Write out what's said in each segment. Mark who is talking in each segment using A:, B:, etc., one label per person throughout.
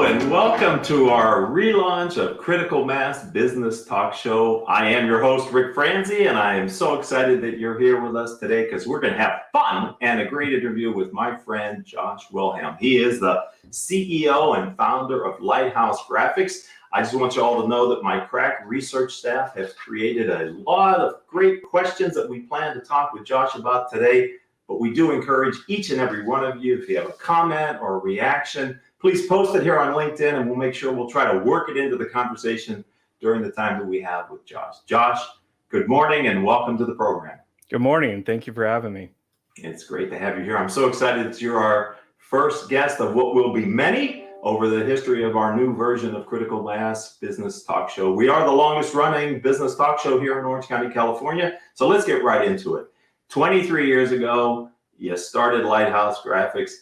A: And welcome to our relaunch of Critical Mass Business Talk Show. I am your host, Ric Franzi, and I am so excited that you're here with us today because we're going to have fun and a great interview with my friend, Josh Wilhelm. He is the CEO and founder of LightHouse Graphics. I just want you all to know that my crack research staff has created a lot of great questions that we plan to talk with Josh about today. But we do encourage each and every one of you, if you have a comment or a reaction, please post it here on LinkedIn, and we'll make sure we'll try to work it into the conversation during the time that we have with Josh. Josh, good morning and welcome to the program.
B: Good morning. Thank you for having me.
A: It's great to have you here. I'm so excited that you're our first guest of what will be many over the history of our new version of Critical Mass Business Talk Show. We are the longest running business talk show here in Orange County, California. So let's get right into it. 23 years ago, you started LightHouse Graphics.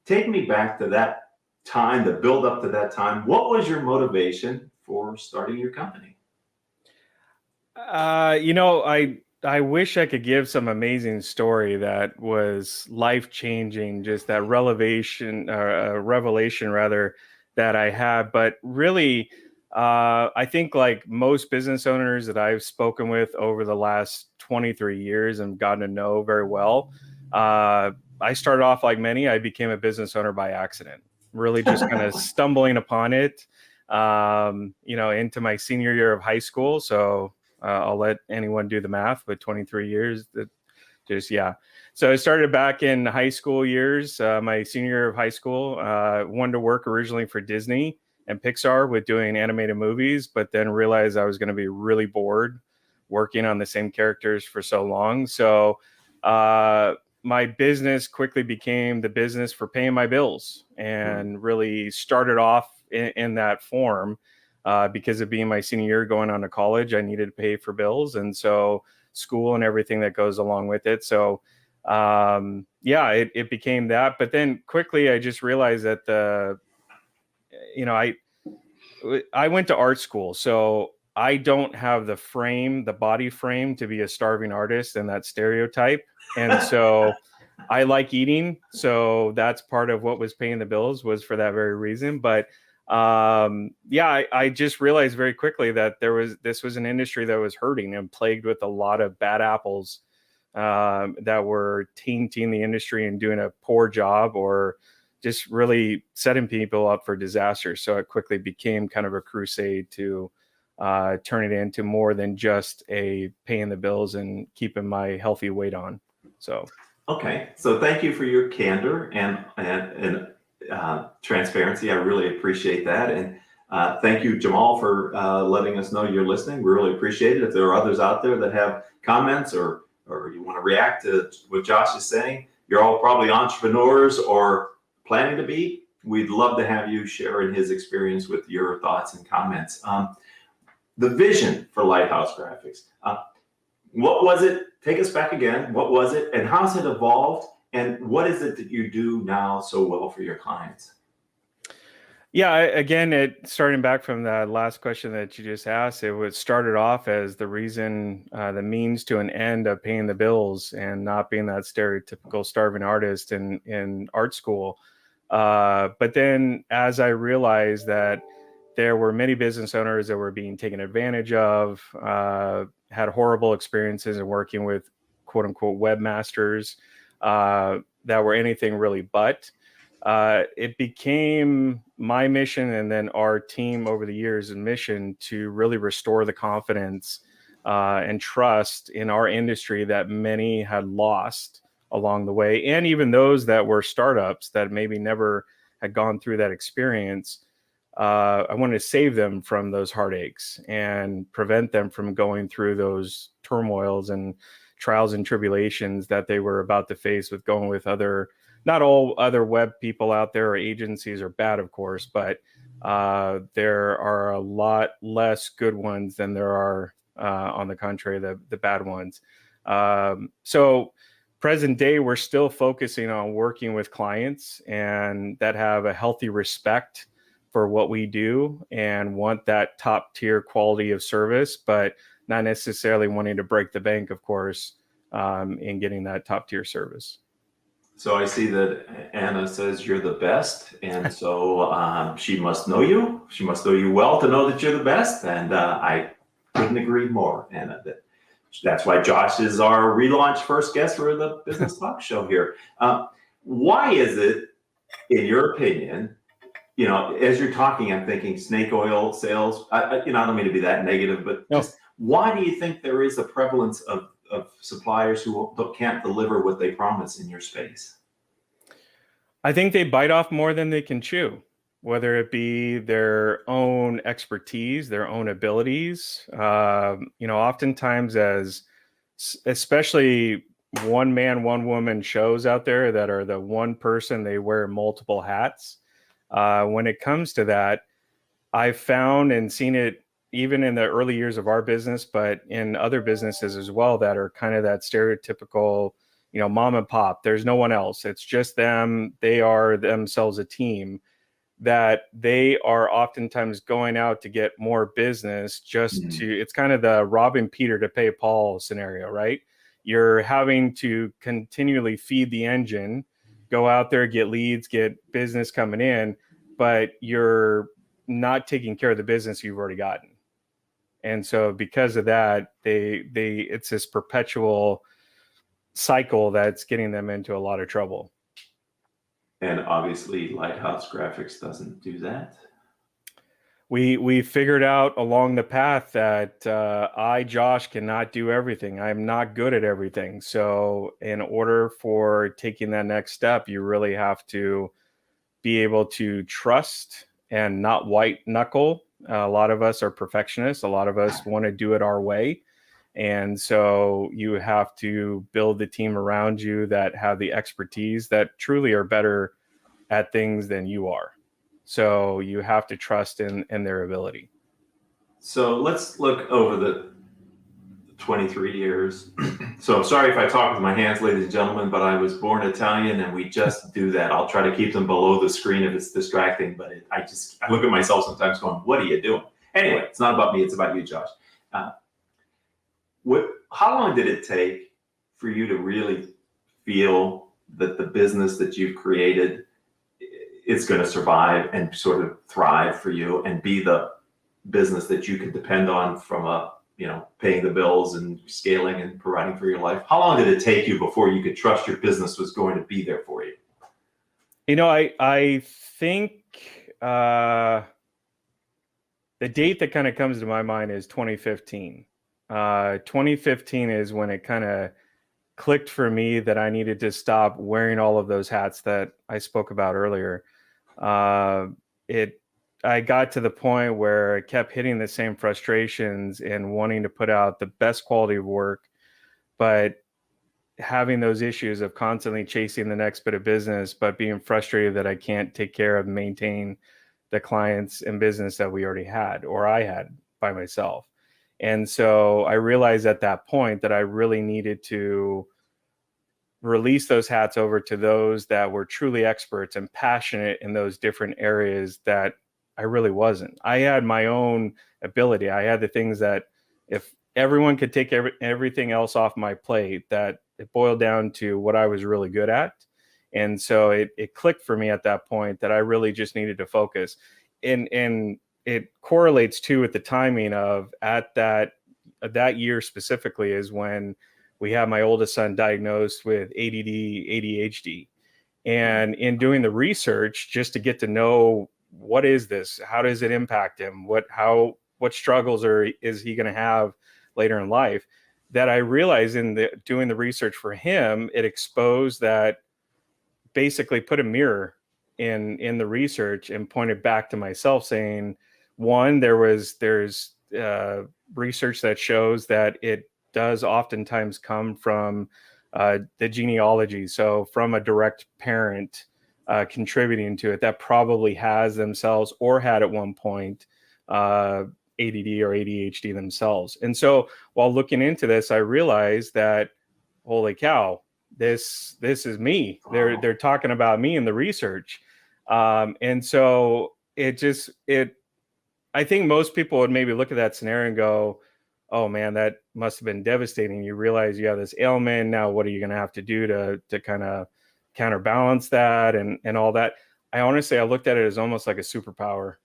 A: Take me back to that time, the build up to that time. What was your motivation for starting your company?
B: I wish I could give some amazing story that was life-changing, just that revelation rather that I had. But really, I think like most business owners that I've spoken with over the last 23 years and gotten to know very well, I started off like many. I became a business owner by accident, really just kind of stumbling upon it, into my senior year of high school. So I'll let anyone do the math, but 23 years, So I started back in high school years, my senior year of high school, wanted to work originally for Disney and Pixar with doing animated movies, but then realized I was going to be really bored working on the same characters for so long. So my business quickly became the business for paying my bills, and really started off in that form because of being my senior year going on to college. I needed to pay for bills, and so school and everything that goes along with it. So it became that. But then quickly I just realized that I went to art school, so I don't have the body frame to be a starving artist and that stereotype. And so I like eating. So that's part of what was paying the bills, was for that very reason. But I just realized very quickly that this was an industry that was hurting and plagued with a lot of bad apples that were tainting the industry and doing a poor job, or just really setting people up for disaster. So it quickly became kind of a crusade to turn it into more than just a paying the bills and keeping my healthy weight on. So
A: okay, so thank you for your candor and transparency. I really appreciate that. And thank you, Jamal, for letting us know you're listening. We really appreciate it. If there are others out there that have comments or you want to react to what Josh is saying, you're all probably entrepreneurs or planning to be. We'd love to have you share in his experience with your thoughts and comments. The vision for LightHouse Graphics. What was it? Take us back again. What was it, and how's it evolved? And what is it that you do now so well for your clients?
B: Yeah, again, starting back from that last question that you just asked, it was started off as the reason, the means to an end of paying the bills and not being that stereotypical starving artist in art school. But then as I realized that there were many business owners that were being taken advantage of, had horrible experiences in working with quote unquote webmasters that were anything really but. It became my mission, and then our team over the years' mission, to really restore the confidence and trust in our industry that many had lost along the way. And even those that were startups that maybe never had gone through that experience, I wanted to save them from those heartaches and prevent them from going through those turmoils and trials and tribulations that they were about to face with going with other. Not all other web people out there or agencies are bad, of course, but there are a lot less good ones than there are, on the contrary, the bad ones. So present day, we're still focusing on working with clients and that have a healthy respect for what we do and want that top tier quality of service, but not necessarily wanting to break the bank, of course, in getting that top tier service.
A: So I see that Anna says you're the best, and so she must know you. She must know you well to know that you're the best, and I couldn't agree more, Anna. That's why Josh is our relaunch first guest for the Business Talk Show here. Why is it, in your opinion, as you're talking, I'm thinking snake oil sales. I don't mean to be that negative, but
B: No,
A: just why do you think there is a prevalence of suppliers who can't deliver what they promise in your space?
B: I think they bite off more than they can chew, whether it be their own expertise, their own abilities. Oftentimes, especially one man, one woman shows out there that are the one person, they wear multiple hats. When it comes to that, I've found and seen it even in the early years of our business, but in other businesses as well that are kind of that stereotypical, mom and pop. There's no one else. It's just them. They are themselves a team that they are oftentimes going out to get more business it's kind of the robbing Peter to pay Paul scenario, right? You're having to continually feed the engine, go out there, get leads, get business coming in, but you're not taking care of the business you've already gotten. And so because of that, it's this perpetual cycle that's getting them into a lot of trouble.
A: And obviously, LightHouse Graphics doesn't do that.
B: We figured out along the path that Josh, cannot do everything. I'm not good at everything. So in order for taking that next step, you really have to be able to trust and not white knuckle. A lot of us are perfectionists. A lot of us want to do it our way. And so you have to build the team around you that have the expertise, that truly are better at things than you are. So you have to trust in their ability.
A: So let's look over the 23 years. So I'm sorry if I talk with my hands, ladies and gentlemen, but I was born Italian and we just do that. I'll try to keep them below the screen if it's distracting, but I look at myself sometimes going, what are you doing? Anyway, it's not about me, it's about you, Josh. How long did it take for you to really feel that the business that you've created is going to survive and sort of thrive for you and be the business that you can depend on from paying the bills and scaling and providing for your life? How long did it take you before you could trust your business was going to be there for you?
B: I think the date that kind of comes to my mind is 2015. 2015 is when it kind of clicked for me that I needed to stop wearing all of those hats that I spoke about earlier. I got to the point where I kept hitting the same frustrations and wanting to put out the best quality of work, but having those issues of constantly chasing the next bit of business, but being frustrated that I can't take care of and maintain the clients and business that we already had, or I had by myself. And so I realized at that point that I really needed to release those hats over to those that were truly experts and passionate in those different areas that I really wasn't. I had my own ability. I had the things that if everyone could take everything else off my plate, that it boiled down to what I was really good at. And so it clicked for me at that point that I really just needed to focus. And it correlates too with the timing of at that year specifically is when we had my oldest son diagnosed with ADD, ADHD. And in doing the research, just to get to know what is this, how does it impact him, what struggles is he going to have later in life, that I realized in doing the research for him, it exposed that, basically put a mirror in the research and pointed back to myself saying, one, there's research that shows that it does oftentimes come from the genealogy. So from a direct parent contributing to it that probably has themselves or had at one point ADD or ADHD themselves. And so while looking into this, I realized that, holy cow, this is me. They're talking about me in the research. And so I think most people would maybe look at that scenario and go, oh man, that must have been devastating. You realize you have this ailment. Now, what are you going to have to do to kind of counterbalance that and all that. I honestly, I looked at it as almost like a superpower.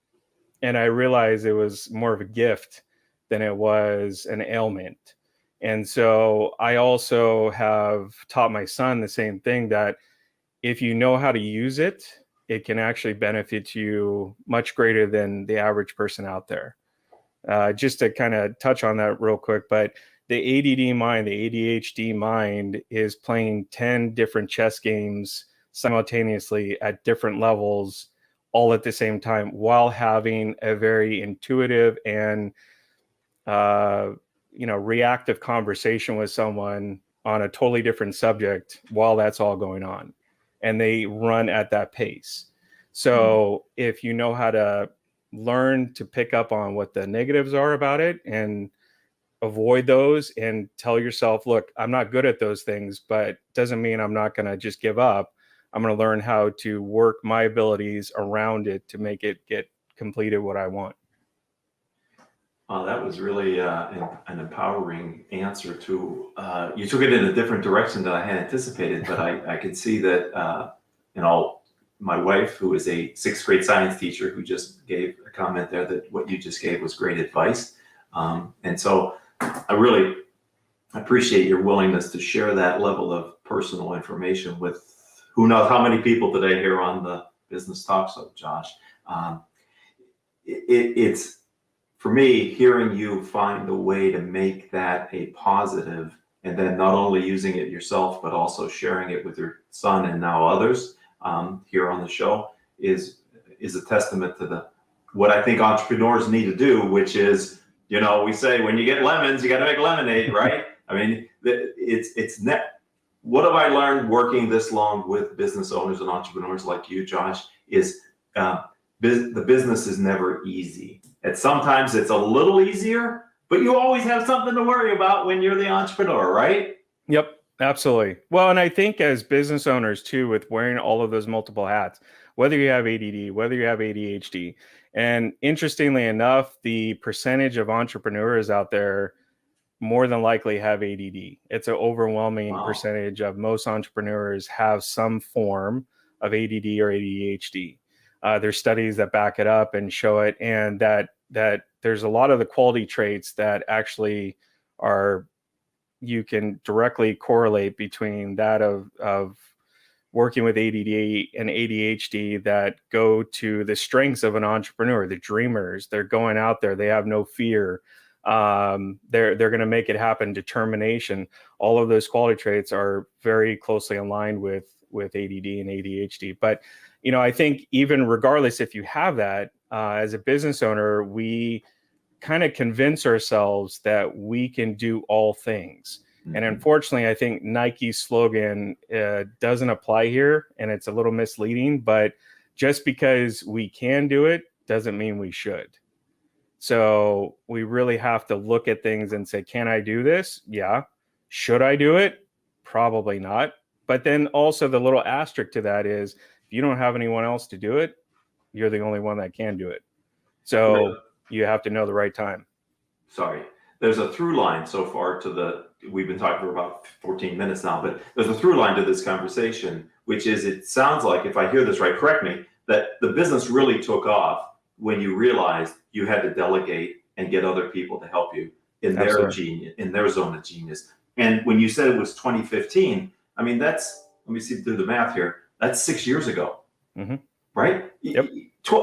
B: And I realized it was more of a gift than it was an ailment. And so I also have taught my son the same thing, that if you know how to use it, it can actually benefit you much greater than the average person out there. Just to kind of touch on that real quick, but the ADD mind, the ADHD mind is playing 10 different chess games simultaneously at different levels, all at the same time, while having a very intuitive and reactive conversation with someone on a totally different subject while that's all going on. And they run at that pace. So if you know how to learn to pick up on what the negatives are about it and avoid those, and tell yourself, look, I'm not good at those things, but doesn't mean I'm not going to just give up. I'm going to learn how to work my abilities around it to make it get completed what I want.
A: That was really an empowering answer to, you took it in a different direction than I had anticipated, but I could see that, my wife, who is a 6th grade science teacher, who just gave a comment there that what you just gave was great advice. And so I really appreciate your willingness to share that level of personal information with who knows how many people today here on the Business Talk Show, Josh. It's, for me, hearing you find a way to make that a positive, and then not only using it yourself, but also sharing it with your son and now others here on the show is a testament to what I think entrepreneurs need to do, which is, we say when you get lemons, you got to make lemonade, right? I mean, what have I learned working this long with business owners and entrepreneurs like you, Josh, is the business is never easy. And sometimes it's a little easier, but you always have something to worry about when you're the entrepreneur, right?
B: Yep, absolutely. Well, and I think as business owners too, with wearing all of those multiple hats, whether you have ADD, whether you have ADHD, and interestingly enough, the percentage of entrepreneurs out there more than likely have ADD. It's an overwhelming percentage of most entrepreneurs have some form of ADD or ADHD. There's studies that back it up and show it, and that there's a lot of the quality traits that actually are, you can directly correlate between that of working with ADD and ADHD that go to the strengths of an entrepreneur, the dreamers. They're going out there, they have no fear. They're going to make it happen. Determination. All of those quality traits are very closely aligned with ADD and ADHD. But I think even regardless if you have that, as a business owner, we kind of convince ourselves that we can do all things. Mm-hmm. And unfortunately, I think Nike's slogan doesn't apply here, and it's a little misleading. But just because we can do it doesn't mean we should. So we really have to look at things and say, can I do this? Yeah. Should I do it? Probably not. But then also the little asterisk to that is, if you don't have anyone else to do it, you're the only one that can do it. So you have to know the right time.
A: Sorry. There's a through line so far we've been talking for about 14 minutes now, but there's a through line to this conversation, which is, it sounds like, if I hear this right, correct me, that the business really took off when you realized you had to delegate and get other people to help you in their genius, in their zone of genius. And when you said it was 2015, I mean, let me do the math here. That's 6 years ago, right?
B: Yep.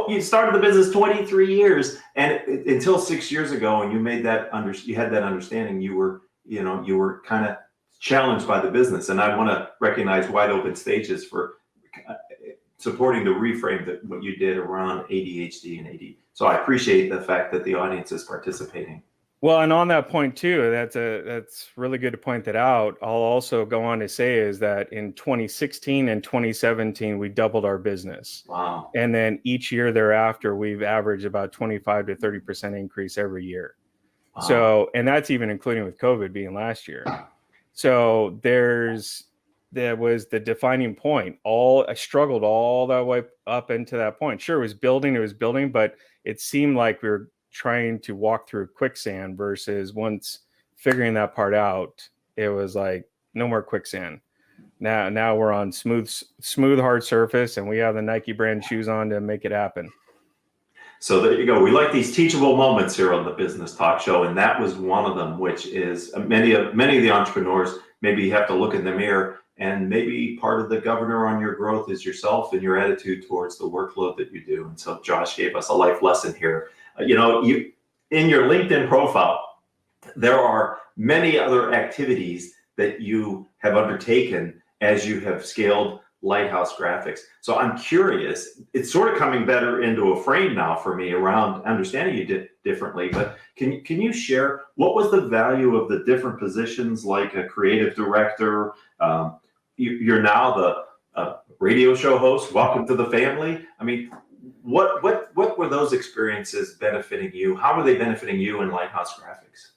A: You started the business 23 years, and until 6 years ago, and you made that you had that understanding, you were kind of challenged by the business. And I want to recognize Wide Open Stages for supporting the reframe that what you did around ADHD and AD. So I appreciate the fact that the audience is participating.
B: Well, and on that point too, that's really good to point that out. I'll also go on to say is that in 2016 and 2017, we doubled our business.
A: Wow.
B: And then each year thereafter, we've averaged about 25 to 30% increase every year. Wow. So, and that's even including with COVID being last year. So there was the defining point. I struggled all that way up into that point. Sure, it was building, but it seemed like we were trying to walk through quicksand versus once figuring that part out, it was like no more quicksand. Now we're on smooth hard surface, and we have the Nike brand shoes on to make it happen.
A: So there you go. We like these teachable moments here on the Business Talk Show, and that was one of them, which is many of the entrepreneurs maybe have to look in the mirror, and maybe part of the governor on your growth is yourself and your attitude towards the workload that you do. And so Josh gave us a life lesson here. You in your LinkedIn profile, there are many other activities that you have undertaken as you have scaled LightHouse Graphics. So I'm curious, it's sort of coming better into a frame now for me around understanding you differently, but can you share what was the value of the different positions, like a creative director? You're now the radio show host. Welcome to the family. I mean, what were those experiences benefiting you? How were they benefiting you in LightHouse Graphics?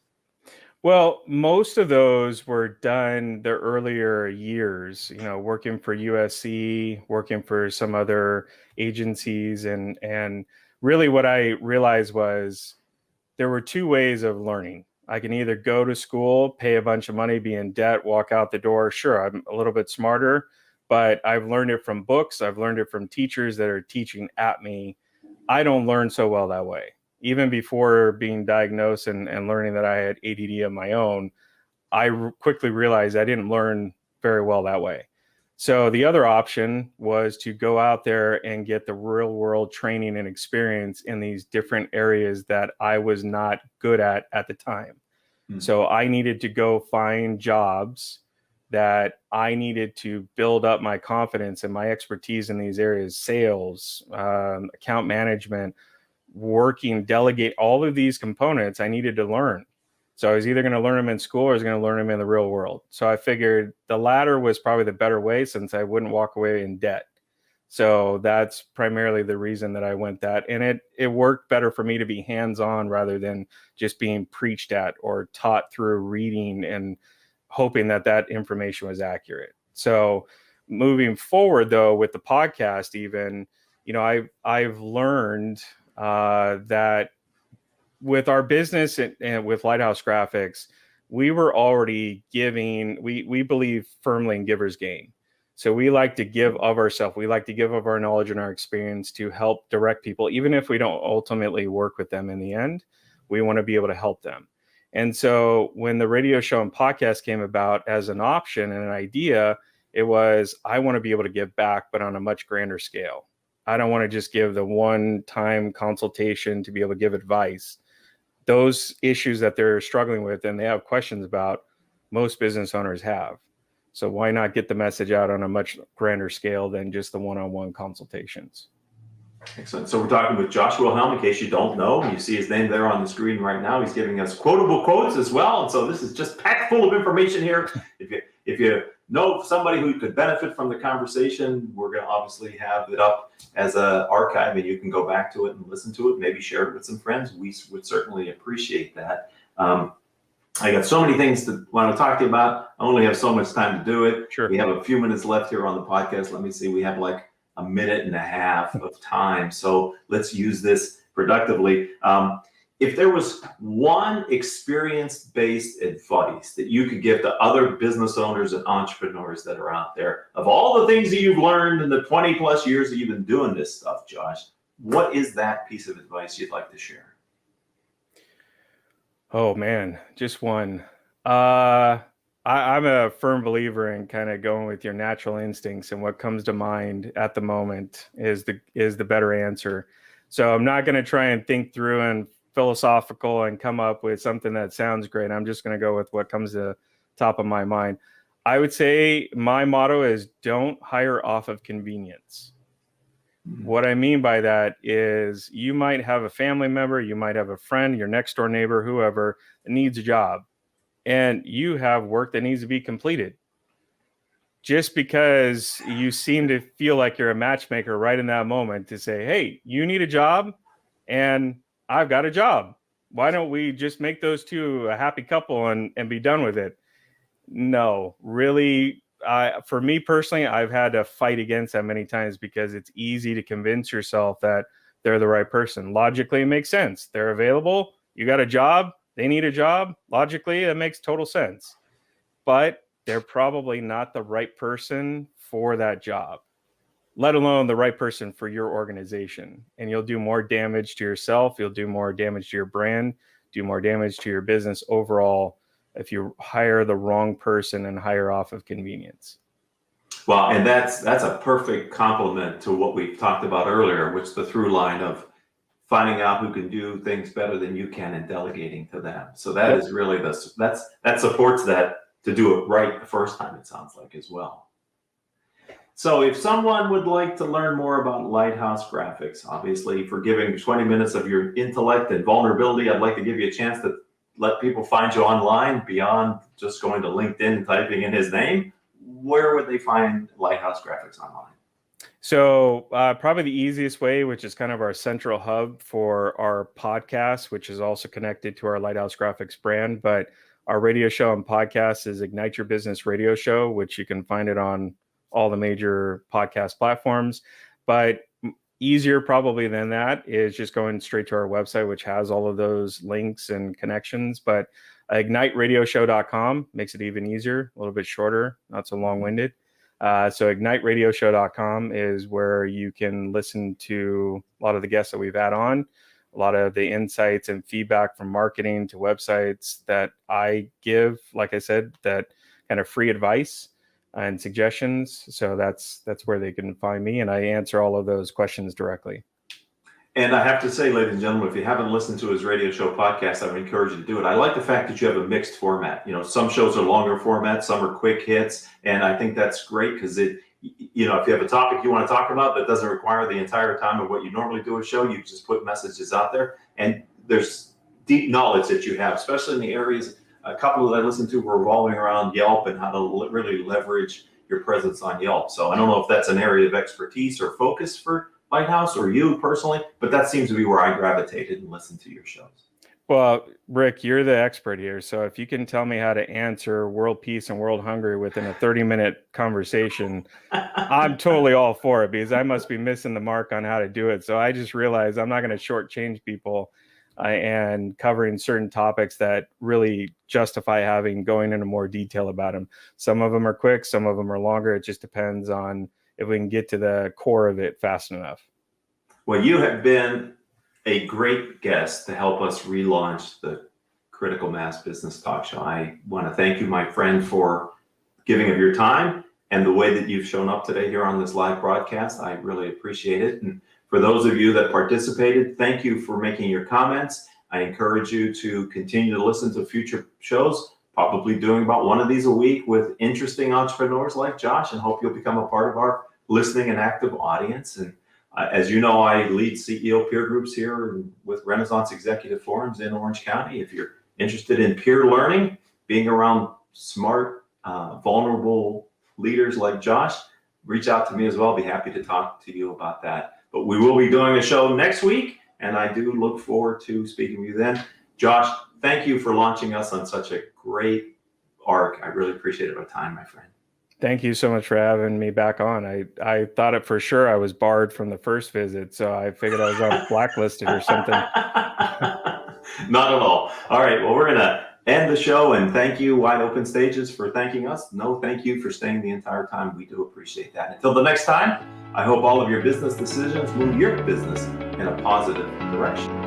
B: Well, most of those were done the earlier years, working for USC, working for some other agencies. And really what I realized was there were two ways of learning. I can either go to school, pay a bunch of money, be in debt, walk out the door. Sure, I'm a little bit smarter, but I've learned it from books. I've learned it from teachers that are teaching at me. I don't learn so well that way. Even before being diagnosed and learning that I had ADD of my own, I quickly realized I didn't learn very well that way. So the other option was to go out there and get the real world training and experience in these different areas that I was not good at the time. Mm-hmm. So I needed to go find jobs that I needed to build up my confidence and my expertise in these areas: sales, account management, delegate, all of these components I needed to learn. So I was either going to learn them in school or I was going to learn them in the real world. So I figured the latter was probably the better way, since I wouldn't walk away in debt. So that's primarily the reason that I went that. And it worked better for me to be hands-on rather than just being preached at or taught through reading and hoping that information was accurate. So moving forward, though, with the podcast, even, I've learned that with our business and with LightHouse Graphics, we were already giving. We believe firmly in giver's gain. So we like to give of ourselves. We like to give of our knowledge and our experience to help direct people, even if we don't ultimately work with them in the end. We want to be able to help them. And so when the radio show and podcast came about as an option and an idea, it was, I want to be able to give back, but on a much grander scale. I don't want to just give the one-time consultation to be able to give advice. Those issues that they're struggling with and they have questions about, most business owners have. So why not get the message out on a much grander scale than just the one-on-one consultations?
A: Excellent. So we're talking with Josh Wilhelm. In case you don't know, you see his name there on the screen right now. He's giving us quotable quotes as well. And so this is just packed full of information here. If you know somebody who could benefit from the conversation, we're going to obviously have it up as an archive, and you can go back to it and listen to it, maybe share it with some friends. We would certainly appreciate that. I got so many things to want to talk to you about. I only have so much time to do it.
B: Sure.
A: We have a few minutes left here on the podcast. Let me see. We have like a minute and a half of time. So let's use this productively. If there was one experience-based advice that you could give to other business owners and entrepreneurs that are out there, of all the things that you've learned in the 20 plus years that you've been doing this stuff, Josh, what is that piece of advice you'd like to share?
B: Oh man, just one. I'm a firm believer in kind of going with your natural instincts, and what comes to mind at the moment is the better answer. So I'm not going to try and think through and philosophical and come up with something that sounds great. I'm just going to go with what comes to the top of my mind. I would say my motto is don't hire off of convenience. What I mean by that is you might have a family member, you might have a friend, your next door neighbor, whoever that needs a job, and you have work that needs to be completed. Just because you seem to feel like you're a matchmaker right in that moment to say, hey, you need a job and I've got a job. Why don't we just make those two a happy couple and be done with it? No, really. For me personally, I've had to fight against that many times because it's easy to convince yourself that they're the right person. Logically, it makes sense. They're available. You got a job. They need a job. Logically, it makes total sense. But they're probably not the right person for that job, let alone the right person for your organization. And you'll do more damage to yourself. You'll do more damage to your brand, do more damage to your business overall if you hire the wrong person and hire off of convenience.
A: Well, and that's a perfect complement to what we talked about earlier, which the through line of finding out who can do things better than you can and delegating to them. So that is really that supports that to do it right the first time, it sounds like, as well. So if someone would like to learn more about LightHouse Graphics, obviously for giving 20 minutes of your intellect and vulnerability, I'd like to give you a chance to let people find you online beyond just going to LinkedIn and typing in his name. Where would they find LightHouse Graphics online?
B: So probably the easiest way, which is kind of our central hub for our podcast, which is also connected to our LightHouse Graphics brand. But our radio show and podcast is Ignite Your Business Radio Show, which you can find it on all the major podcast platforms. But easier probably than that is just going straight to our website, which has all of those links and connections. But igniteradioshow.com makes it even easier, a little bit shorter, not so long-winded. So igniteradioshow.com is where you can listen to a lot of the guests that we've had on, a lot of the insights and feedback from marketing to websites that I give, like I said, that kind of free advice and suggestions. So that's where they can find me, and I answer all of those questions directly. And
A: I have to say, ladies and gentlemen, if you haven't listened to his radio show podcast, I would encourage you to do it. I like the fact that you have a mixed format. You know, some shows are longer format, some are quick hits, and I think that's great because if you have a topic you want to talk about that doesn't require the entire time of what you normally do a show, you just put messages out there, and there's deep knowledge that you have, especially in the areas. A couple that I listened to were revolving around Yelp and how to really leverage your presence on Yelp. So I don't know if that's an area of expertise or focus for LightHouse or you personally, but that seems to be where I gravitated and listened to your shows.
B: Well, Rick, you're the expert here. So if you can tell me how to answer world peace and world hunger within a 30-minute conversation, I'm totally all for it, because I must be missing the mark on how to do it. So I just realized I'm not going to shortchange people and covering certain topics that really justify going into more detail about them. Some of them are quick, some of them are longer. It just depends on if we can get to the core of it fast enough.
A: Well, you have been a great guest to help us relaunch the Critical Mass Business Talk Show. I want to thank you, my friend, for giving of your time and the way that you've shown up today here on this live broadcast. I really appreciate it. And for those of you that participated, thank you for making your comments. I encourage you to continue to listen to future shows, probably doing about one of these a week with interesting entrepreneurs like Josh, and hope you'll become a part of our listening and active audience. And as you know, I lead CEO peer groups here with Renaissance Executive Forums in Orange County. If you're interested in peer learning, being around smart, vulnerable leaders like Josh, reach out to me as well. I'll be happy to talk to you about that. But we will be doing a show next week, and I do look forward to speaking with you then. Josh, thank you for launching us on such a great arc. I really appreciated our time, my friend.
B: Thank you so much for having me back on. I thought it for sure I was barred from the first visit, so I figured I was on blacklisted or something.
A: Not at all. All right, well, we're going to end the show, and thank you, Wide Open Stages, for thanking us. No, thank you for staying the entire time. We do appreciate that. Until the next time, I hope all of your business decisions move your business in a positive direction.